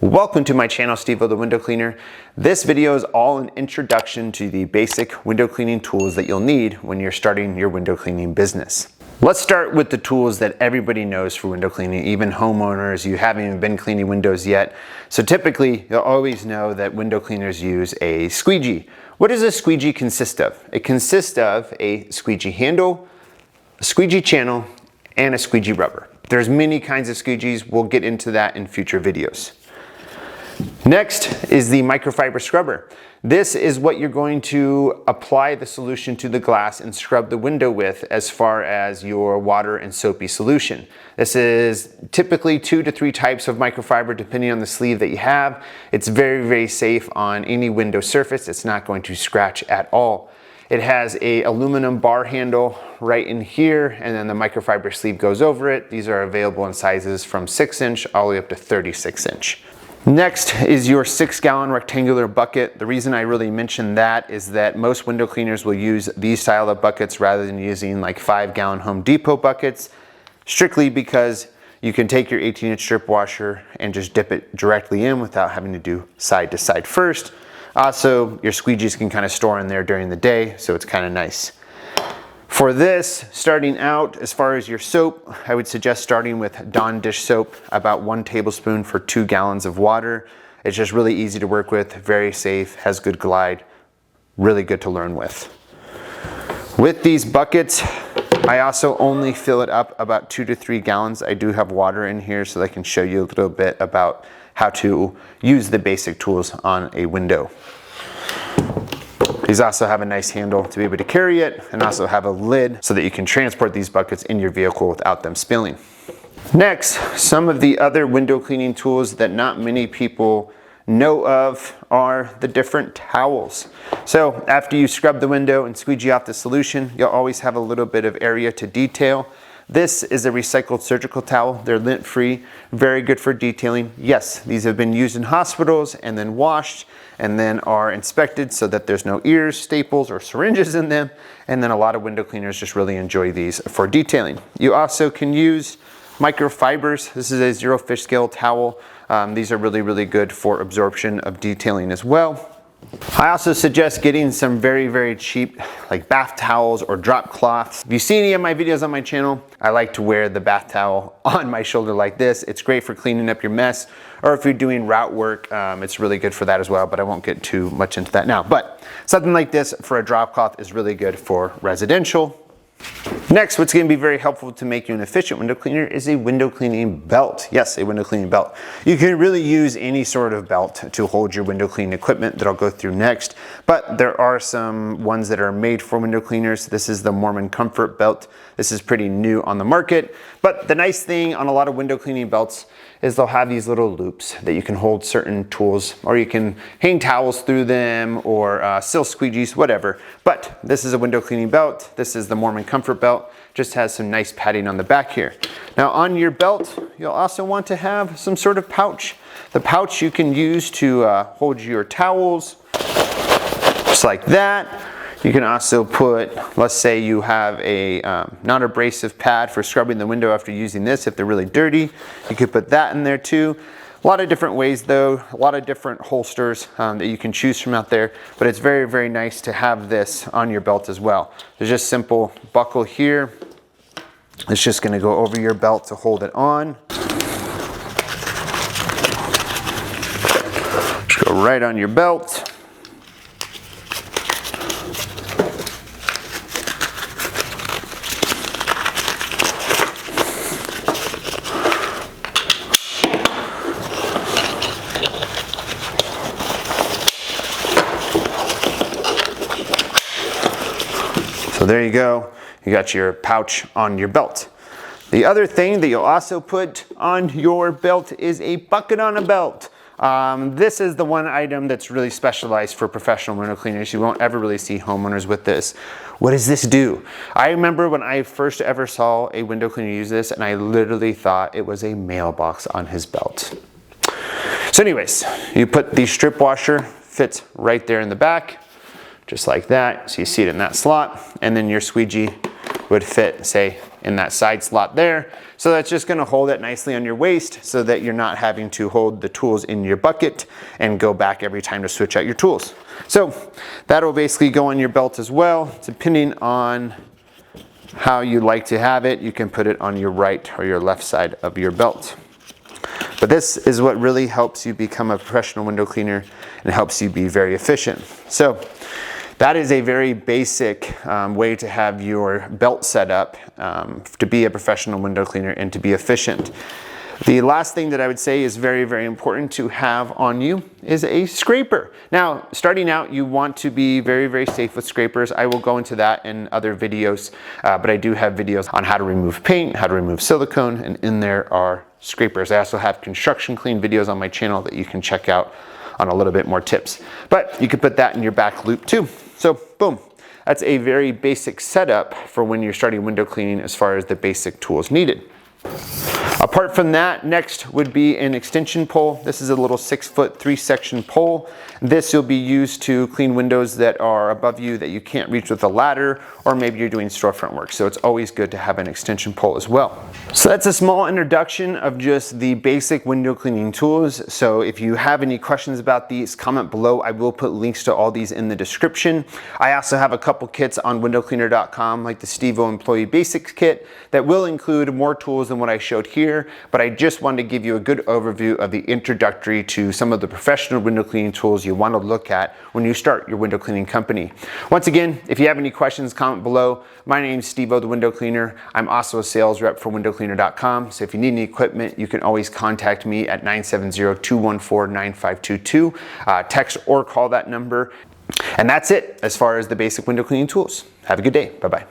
Welcome to my channel, steveO the Window Cleaner. This video is all an introduction to the basic window cleaning tools that you'll need when you're starting your window cleaning business. Let's start with the tools that everybody knows for window cleaning, even homeowners. You haven't even been cleaning windows yet. So typically, you'll always know that window cleaners use a squeegee. What does a squeegee consist of? It consists of a squeegee handle, a squeegee channel, and a squeegee rubber. There's many kinds of squeegees. We'll get into that in future videos. Next is the microfiber scrubber. This is what you're going to apply the solution to the glass and scrub the window with as far as your water and soapy solution. This is typically 2 to 3 types of microfiber depending on the sleeve that you have. It's very, very safe on any window surface. It's not going to scratch at all. It has a aluminum bar handle right in here, and then the microfiber sleeve goes over it. These are available in sizes from 6-inch all the way up to 36-inch. Next is your 6-gallon rectangular bucket. The reason I really mention that is that most window cleaners will use these style of buckets rather than using like 5-gallon Home Depot buckets, strictly because you can take your 18-inch strip washer and just dip it directly in without having to do side to side first. Also, your squeegees can kind of store in there during the day, so it's kind of nice. For this, starting out, as far as your soap, I would suggest starting with Dawn dish soap, about 1 tablespoon for 2 gallons of water. It's just really easy to work with, very safe, has good glide, really good to learn with. With these buckets, I also only fill it up about 2 to 3 gallons. I do have water in here so I can show you a little bit about how to use the basic tools on a window. These also have a nice handle to be able to carry it, and also have a lid so that you can transport these buckets in your vehicle without them spilling. Next, some of the other window cleaning tools that not many people know of are the different towels. So after you scrub the window and squeegee off the solution, you'll always have a little bit of area to detail. This is a recycled surgical towel. They're lint-free, very good for detailing. Yes, these have been used in hospitals and then washed and then are inspected so that there's no ears, staples, or syringes in them. And then a lot of window cleaners just really enjoy these for detailing. You also can use microfibers. This is a 0 fish scale towel. These are really, really good for absorption of detailing as well. I also suggest getting some very, very cheap like bath towels or drop cloths. If you see any of my videos on my channel, I like to wear the bath towel on my shoulder like this. It's great for cleaning up your mess, or if you're doing route work, it's really good for that as well, but I won't get too much into that now. But something like this for a drop cloth is really good for residential. Next, what's going to be very helpful to make you an efficient window cleaner is a window cleaning belt. Yes, a window cleaning belt. You can really use any sort of belt to hold your window cleaning equipment that I'll go through next, but there are some ones that are made for window cleaners. This is the Mormon Comfort belt. This is pretty new on the market, but the nice thing on a lot of window cleaning belts is they'll have these little loops that you can hold certain tools, or you can hang towels through them, or seal squeegees, whatever. But this is a window cleaning belt. This is the Mormon Comfort belt. Just has some nice padding on the back here. Now on your belt, you'll also want to have some sort of pouch. The pouch you can use to hold your towels, just like that. You can also put, let's say you have a non-abrasive pad for scrubbing the window after using this if they're really dirty. You could put that in there too. A lot of different ways though, a lot of different holsters that you can choose from out there, but it's very, very nice to have this on your belt as well. There's just simple buckle here. It's just gonna go over your belt to hold it on. Just go right on your belt. So there you go, you got your pouch on your belt. The other thing that you'll also put on your belt is a bucket on a belt. This is the one item that's really specialized for professional window cleaners. You won't ever really see homeowners with this. What does this do? I remember when I first ever saw a window cleaner use this, and I literally thought it was a mailbox on his belt. So anyways, you put the strip washer, fits right there in the back, just like that. So you see it in that slot, and then your squeegee would fit, say, in that side slot there. So that's just gonna hold it nicely on your waist so that you're not having to hold the tools in your bucket and go back every time to switch out your tools. So that'll basically go on your belt as well. Depending on how you like to have it, you can put it on your right or your left side of your belt. But this is what really helps you become a professional window cleaner and helps you be very efficient. So that is a very basic way to have your belt set up to be a professional window cleaner and to be efficient. The last thing that I would say is very, very important to have on you is a scraper. Now, starting out, you want to be very, very safe with scrapers. I will go into that in other videos, but I do have videos on how to remove paint, how to remove silicone, and in there are scrapers. I also have construction clean videos on my channel that you can check out on a little bit more tips. But you can put that in your back loop too. So boom, that's a very basic setup for when you're starting window cleaning as far as the basic tools needed. Apart from that, next would be an extension pole. This is a little 6-foot 3-section pole. This will be used to clean windows that are above you that you can't reach with a ladder, or maybe you're doing storefront work. So it's always good to have an extension pole as well. So that's a small introduction of just the basic window cleaning tools. So if you have any questions about these, comment below. I will put links to all these in the description. I also have a couple kits on windowcleaner.com, like the steveO Employee Basics Kit, that will include more tools than what I showed here, but I just wanted to give you a good overview of the introductory to some of the professional window cleaning tools you want to look at when you start your window cleaning company. Once again, if you have any questions, comment below. My name is steveO, the window cleaner. I'm also a sales rep for windowcleaner.com, so if you need any equipment, you can always contact me at 970-214-9522. Text or call that number. And that's it as far as the basic window cleaning tools. Have a good day. Bye-bye.